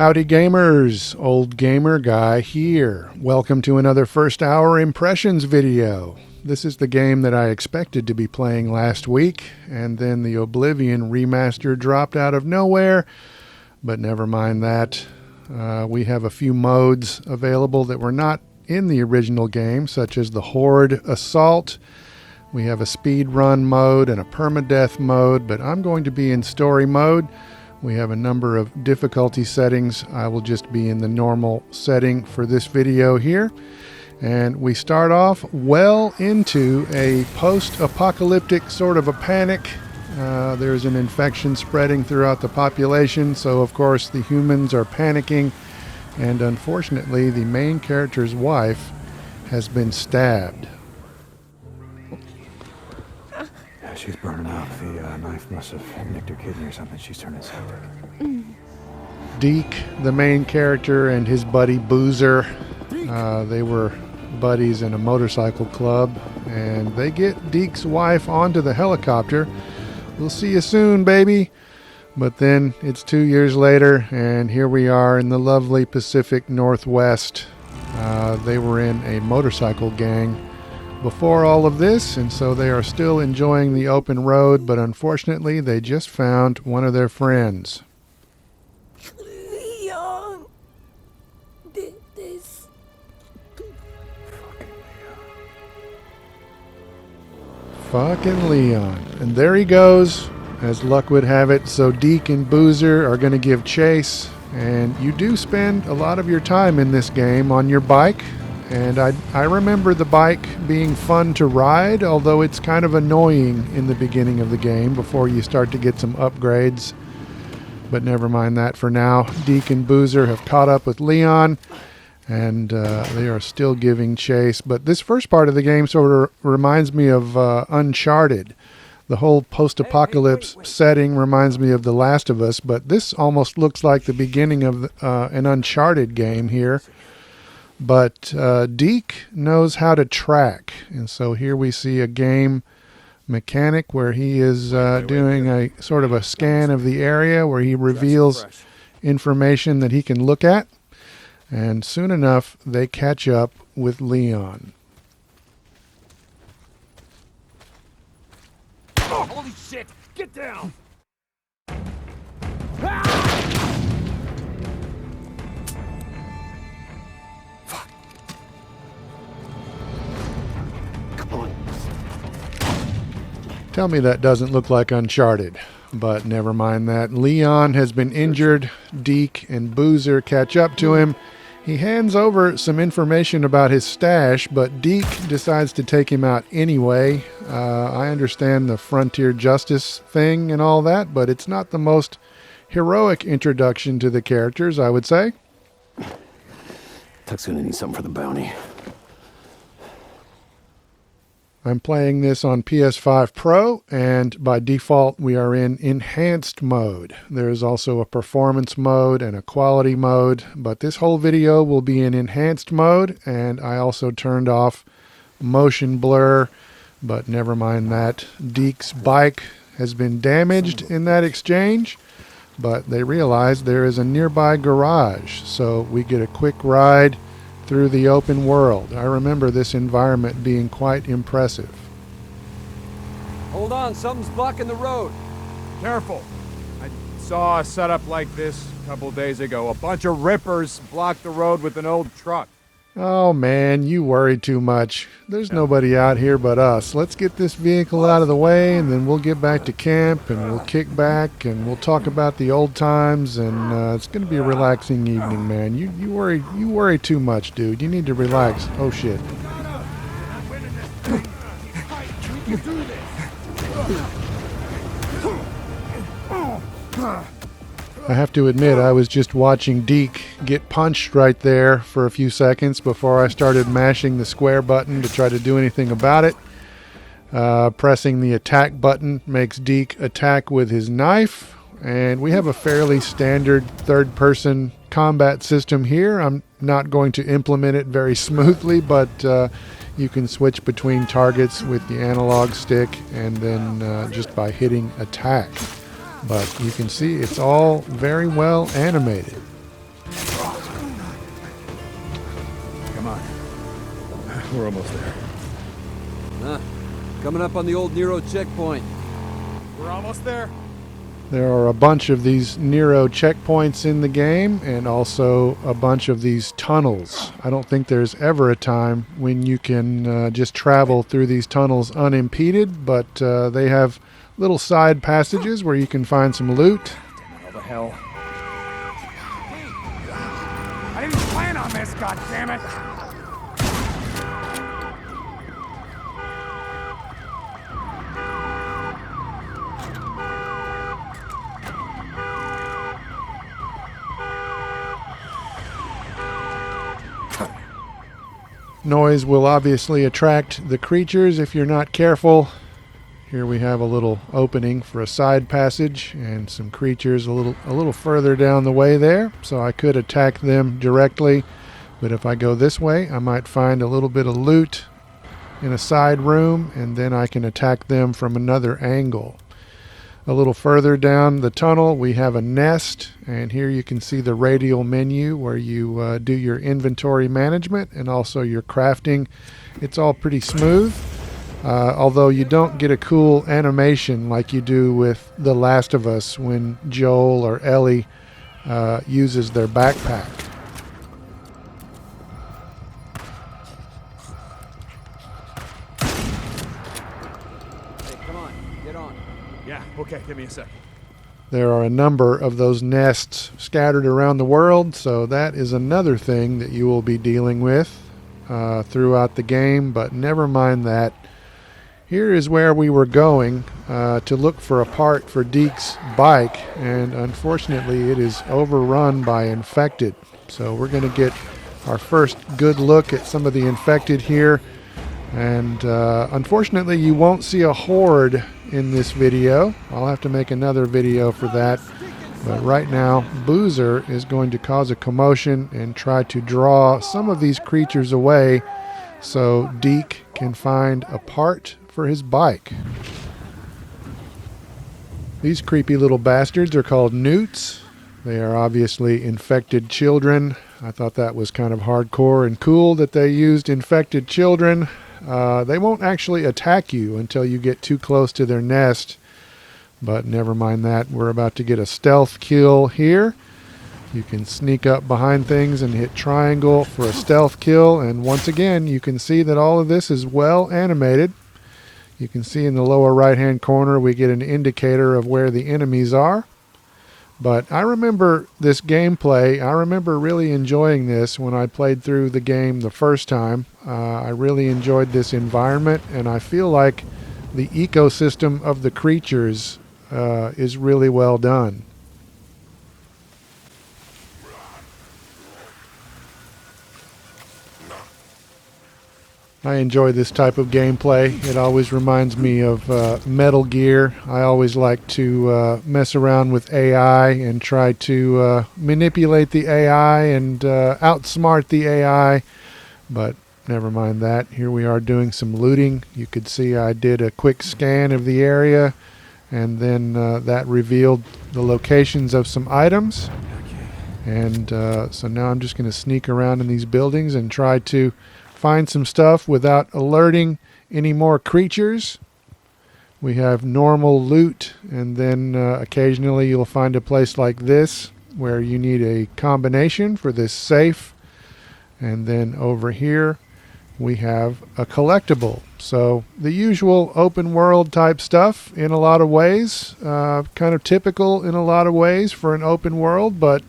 Howdy gamers, old gamer guy here. Welcome to another first hour impressions video. This is the game that I expected to be playing last week, and then the Oblivion remaster dropped out of nowhere, but never mind that. We have a few modes available that were not in the original game, such as the Horde Assault. We have a speed run mode and a permadeath mode, but I'm going to be in story mode. We have a number of difficulty settings. I will just be in the normal setting for this video here. And we start off well into a post-apocalyptic sort of a panic. There's an infection spreading throughout the population, so of course the humans are panicking. And unfortunately, the main character's wife has been stabbed. She's burning out. The knife must have nicked her kidney or something. She's turning septic. Deke, the main character, and his buddy Boozer, they were buddies in a motorcycle club, and they get Deke's wife onto the helicopter. We'll see you soon, baby. But then it's 2 years later, and here we are in the lovely Pacific Northwest. They were in a motorcycle gang before all of this, and so they are still enjoying the open road, but unfortunately they just found one of their friends. Leon did this. Fucking Leon. And there he goes, as luck would have it. So Deke and Boozer are going to give chase, and you do spend a lot of your time in this game on your bike. And I remember the bike being fun to ride, although it's kind of annoying in the beginning of the game before you start to get some upgrades. But never mind that for now. Deke and Boozer have caught up with Leon, and they are still giving chase. But this first part of the game sort of reminds me of Uncharted. The whole post-apocalypse setting reminds me of The Last of Us, but this almost looks like the beginning of an Uncharted game here. But Deke knows how to track, and so here we see a game mechanic where he is doing a sort of a scan of the area where he reveals information that he can look at, and soon enough they catch up with Leon. Oh, holy shit! Get down! Ah! Tell me that doesn't look like Uncharted, but never mind that. Leon has been injured. Deke and Boozer catch up to him. He hands over some information about his stash, but Deke decides to take him out anyway. I understand the frontier justice thing and all that, but it's not the most heroic introduction to the characters, I would say. Tuck's gonna need something for the bounty. I'm playing this on PS5 Pro, and by default we are in enhanced mode. There's also a performance mode and a quality mode, but this whole video will be in enhanced mode, and I also turned off motion blur, but never mind that. Deke's bike has been damaged in that exchange, but they realize there is a nearby garage, so we get a quick ride through the open world. I remember this environment being quite impressive. Hold on, something's blocking the road. Careful. I saw a setup like this a couple days ago. A bunch of rippers blocked the road with an old truck. Oh man, you worry too much. There's nobody out here but us. Let's get this vehicle out of the way, and then we'll get back to camp, and we'll kick back, and we'll talk about the old times, and it's going to be a relaxing evening, man. You worry too much, dude. You need to relax. Oh shit. I have to admit, I was just watching Deke get punched right there for a few seconds before I started mashing the square button to try to do anything about it. Pressing the attack button makes Deke attack with his knife, and we have a fairly standard third-person combat system here. I'm not going to implement it very smoothly, but you can switch between targets with the analog stick and then just by hitting attack. But you can see it's all very well animated. We're almost there. Coming up on the old Nero checkpoint. We're almost there. There are a bunch of these Nero checkpoints in the game, and also a bunch of these tunnels. I don't think there's ever a time when you can just travel through these tunnels unimpeded, but they have little side passages where you can find some loot. What the hell? I didn't plan on this, goddammit! Noise will obviously attract the creatures if you're not careful. Here we have a little opening for a side passage and some creatures a little further down the way there, so I could attack them directly, but if I go this way I might find a little bit of loot in a side room, and then I can attack them from another angle. A little further down the tunnel we have a nest, and here you can see the radial menu where you do your inventory management and also your crafting. It's all pretty smooth, although you don't get a cool animation like you do with The Last of Us when Joel or Ellie uses their backpack. Yeah, okay, give me a sec. There are a number of those nests scattered around the world, so that is another thing that you will be dealing with throughout the game, but never mind that. Here is where we were going to look for a part for Deke's bike, and unfortunately it is overrun by infected. So we're going to get our first good look at some of the infected here, and unfortunately you won't see a horde in this video. I'll have to make another video for that, but right now Boozer is going to cause a commotion and try to draw some of these creatures away so Deke can find a part for his bike. These creepy little bastards are called newts. They are obviously infected children. I thought that was kind of hardcore and cool that they used infected children. They won't actually attack you until you get too close to their nest, but never mind that. We're about to get a stealth kill here. You can sneak up behind things and hit triangle for a stealth kill, and once again you can see that all of this is well animated. You can see in the lower right hand corner we get an indicator of where the enemies are. But I remember this gameplay. I remember really enjoying this when I played through the game the first time. I really enjoyed this environment, and I feel like the ecosystem of the creatures is really well done. I enjoy this type of gameplay. It always reminds me of Metal Gear. I always like to mess around with AI and try to manipulate the AI and outsmart the AI, but never mind that. Here we are doing some looting. You could see I did a quick scan of the area, and then that revealed the locations of some items. And so now I'm just going to sneak around in these buildings and try to find some stuff without alerting any more creatures. We have normal loot, and then occasionally you'll find a place like this where you need a combination for this safe, and then over here we have a collectible. So the usual open world type stuff in a lot of ways, kind of typical in a lot of ways for an open world, but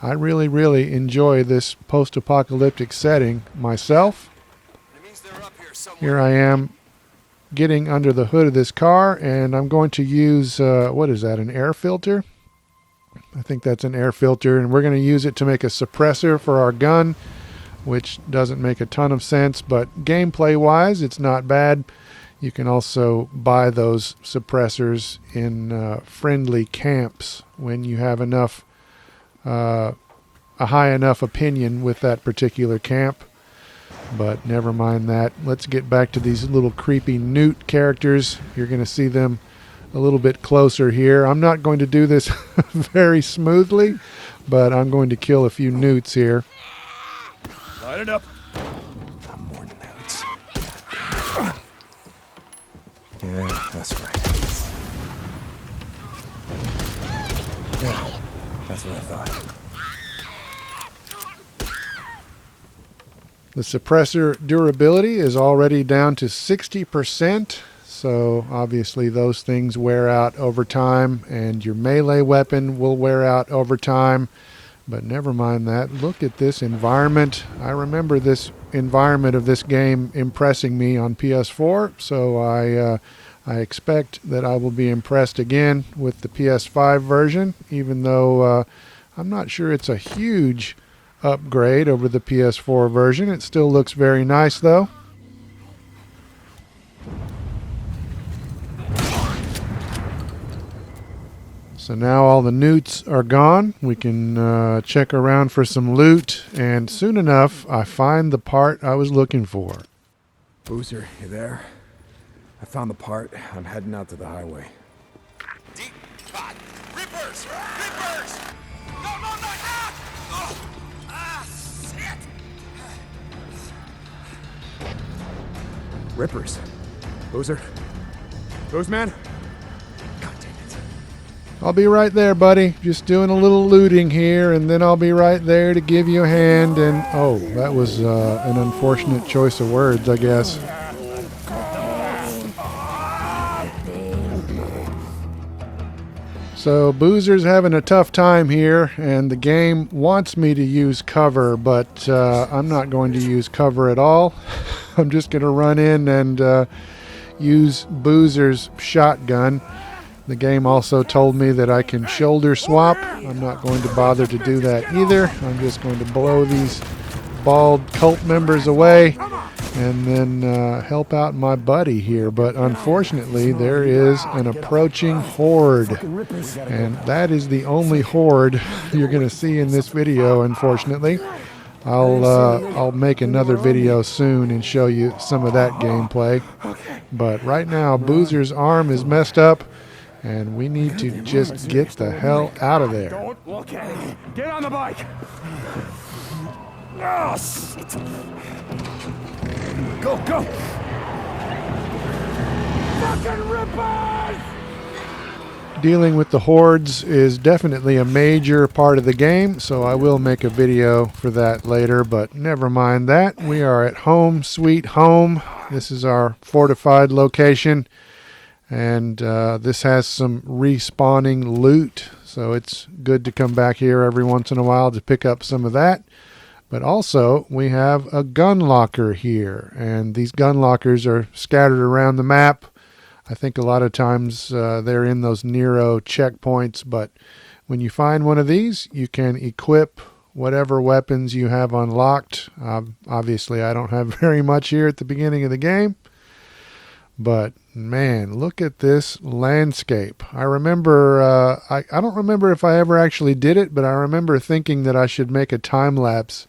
I really enjoy this post-apocalyptic setting myself. Here I am getting under the hood of this car, and I'm going to use, what is that, an air filter? I think that's an air filter, and we're going to use it to make a suppressor for our gun, which doesn't make a ton of sense, but gameplay-wise, it's not bad. You can also buy those suppressors in friendly camps when you have enough a high enough opinion with that particular camp. But never mind that. Let's get back to these little creepy newt characters. You're going to see them a little bit closer here. I'm not going to do this very smoothly, but I'm going to kill a few newts here. Light it up. That's right. Yeah, that's what I thought. The suppressor durability is already down to 60%, so obviously those things wear out over time, and your melee weapon will wear out over time. But never mind that. Look at this environment. I remember this environment of this game impressing me on PS4, so I expect that I will be impressed again with the PS5 version, even though I'm not sure it's a huge upgrade over the PS4 version. It still looks very nice, though. So now all the newts are gone. We can check around for some loot, and soon enough I find the part I was looking for. Boozer, you there? I found the part. I'm heading out to the highway. Deep cut. Rippers! Rippers! No, no, no! Ah! Oh! Ah, shit! Rippers. Boozer? Boozman? God damn it. I'll be right there, buddy. Just doing a little looting here, and then I'll be right there to give you a hand. And oh, that was an unfortunate choice of words, I guess. So Boozer's having a tough time here, and the game wants me to use cover, but I'm not going to use cover at all. I'm just going to run in and use Boozer's shotgun. The game also told me that I can shoulder swap. I'm not going to bother to do that either. I'm just going to blow these bald cult members away and then help out my buddy here. But unfortunately, there is an approaching horde, and that is the only horde you're going to see in this video, unfortunately. I'll make another video soon and show you some of that gameplay. But right now, Boozer's arm is messed up, and we need to just get the hell out of there. Okay. Get on the bike! Oh, shit! Go, go! Fucking rippers! Dealing with the hordes is definitely a major part of the game, so I will make a video for that later, but never mind that. We are at home, sweet home. This is our fortified location, and this has some respawning loot, so it's good to come back here every once in a while to pick up some of that. But also, we have a gun locker here, and these gun lockers are scattered around the map. I think a lot of times they're in those Nero checkpoints, but when you find one of these, you can equip whatever weapons you have unlocked. Obviously, I don't have very much here at the beginning of the game, but man, look at this landscape. I remember, I don't remember if I ever actually did it, but I remember thinking that I should make a time-lapse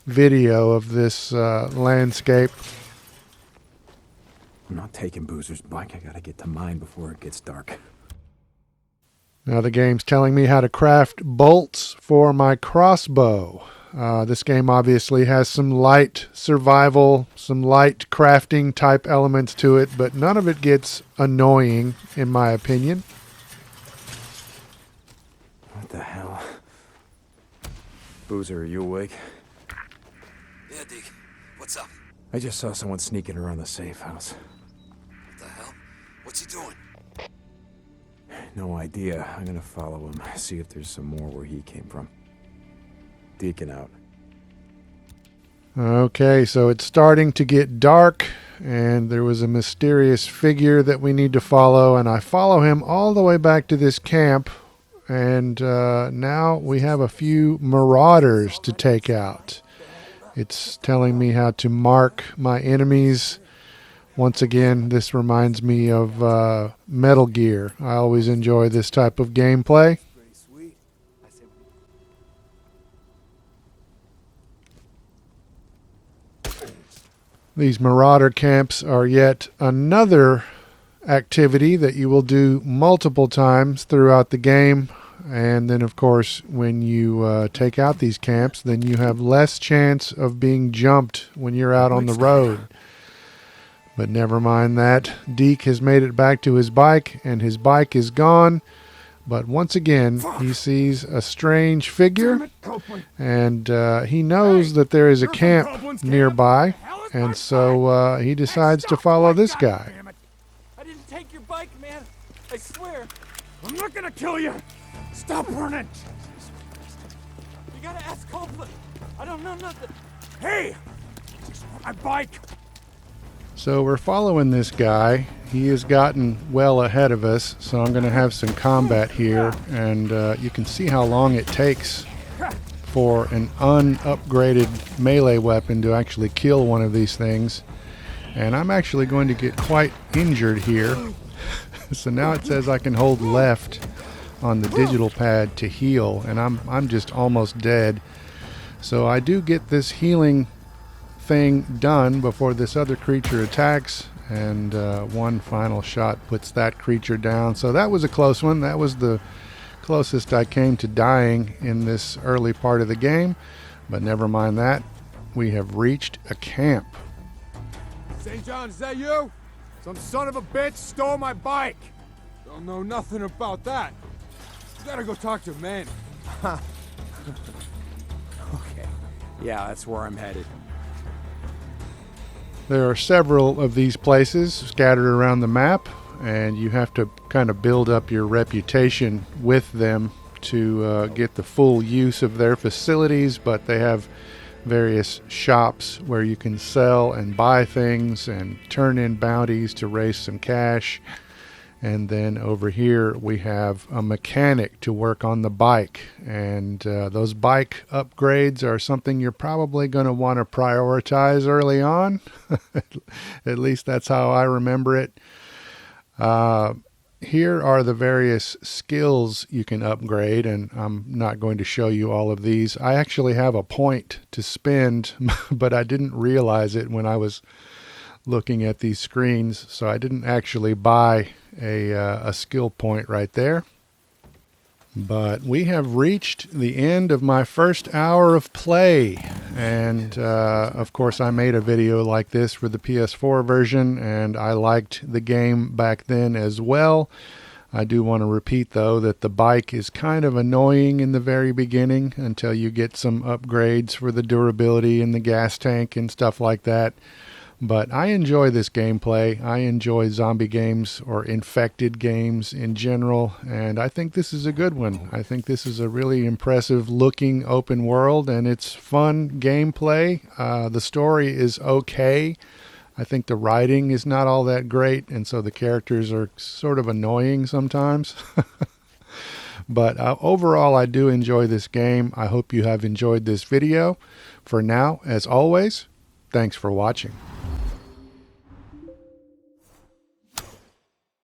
video of this landscape. I'm not taking Boozer's bike. I gotta get to mine before it gets dark. Now the game's telling me how to craft bolts for my crossbow. This game obviously has some light survival, some light crafting type elements to it, but none of it gets annoying in my opinion. What the hell? Boozer, are you awake? Yeah, Deke. What's up? I just saw someone sneaking around the safe house. What the hell? What's he doing? No idea. I'm gonna follow him, see if there's some more where he came from. Deacon out. Okay, so it's starting to get dark, and there was a mysterious figure that we need to follow, and I follow him all the way back to this camp, and now we have a few marauders to take out. It's telling me how to mark my enemies. Once again, this reminds me of Metal Gear. I always enjoy this type of gameplay. These marauder camps are yet another activity that you will do multiple times throughout the game. And then, of course, when you take out these camps, then you have less chance of being jumped when you're out on the road. But never mind that. Deke has made it back to his bike, and his bike is gone. But once again, he sees a strange figure, and he knows that there is a camp nearby, and so he decides to follow this guy. I didn't take your bike, man. I swear. I'm not gonna kill you. Stop running. You gotta ask Copeland. I don't know nothing. Hey! Just want my bike. So we're following this guy. He has gotten well ahead of us, so I'm going to have some combat here, and you can see how long it takes for an unupgraded melee weapon to actually kill one of these things. And I'm actually going to get quite injured here. So now it says I can hold left on the digital pad to heal, and I'm just almost dead. So I do get this healing thing done before this other creature attacks, and one final shot puts that creature down. So that was a close one. That was the closest I came to dying in this early part of the game, but never mind that. We have reached a camp. St. John, is that you? Some son of a bitch stole my bike. Don't know nothing about that. You gotta go talk to men. Okay. Yeah, that's where I'm headed. There are several of these places scattered around the map, and you have to kind of build up your reputation with them to get the full use of their facilities, but they have various shops where you can sell and buy things and turn in bounties to raise some cash. And then over here we have a mechanic to work on the bike, and those bike upgrades are something you're probably going to want to prioritize early on. At least that's how I remember it. Here are the various skills you can upgrade, and I'm not going to show you all of these. I actually have a point to spend, but I didn't realize it when I was looking at these screens, so I didn't actually buy a skill point right there. But we have reached the end of my first hour of play, and of course I made a video like this for the PS4 version, and I liked the game back then as well. I do want to repeat though that the bike is kind of annoying in the very beginning until you get some upgrades for the durability and the gas tank and stuff like that. But I enjoy this gameplay. I enjoy zombie games or infected games in general, and I think this is a good one. I think this is a really impressive looking open world, and it's fun gameplay. The story is okay. I think the writing is not all that great, and so the characters are sort of annoying sometimes. But overall, I do enjoy this game. I hope you have enjoyed this video. For now, as always, thanks for watching.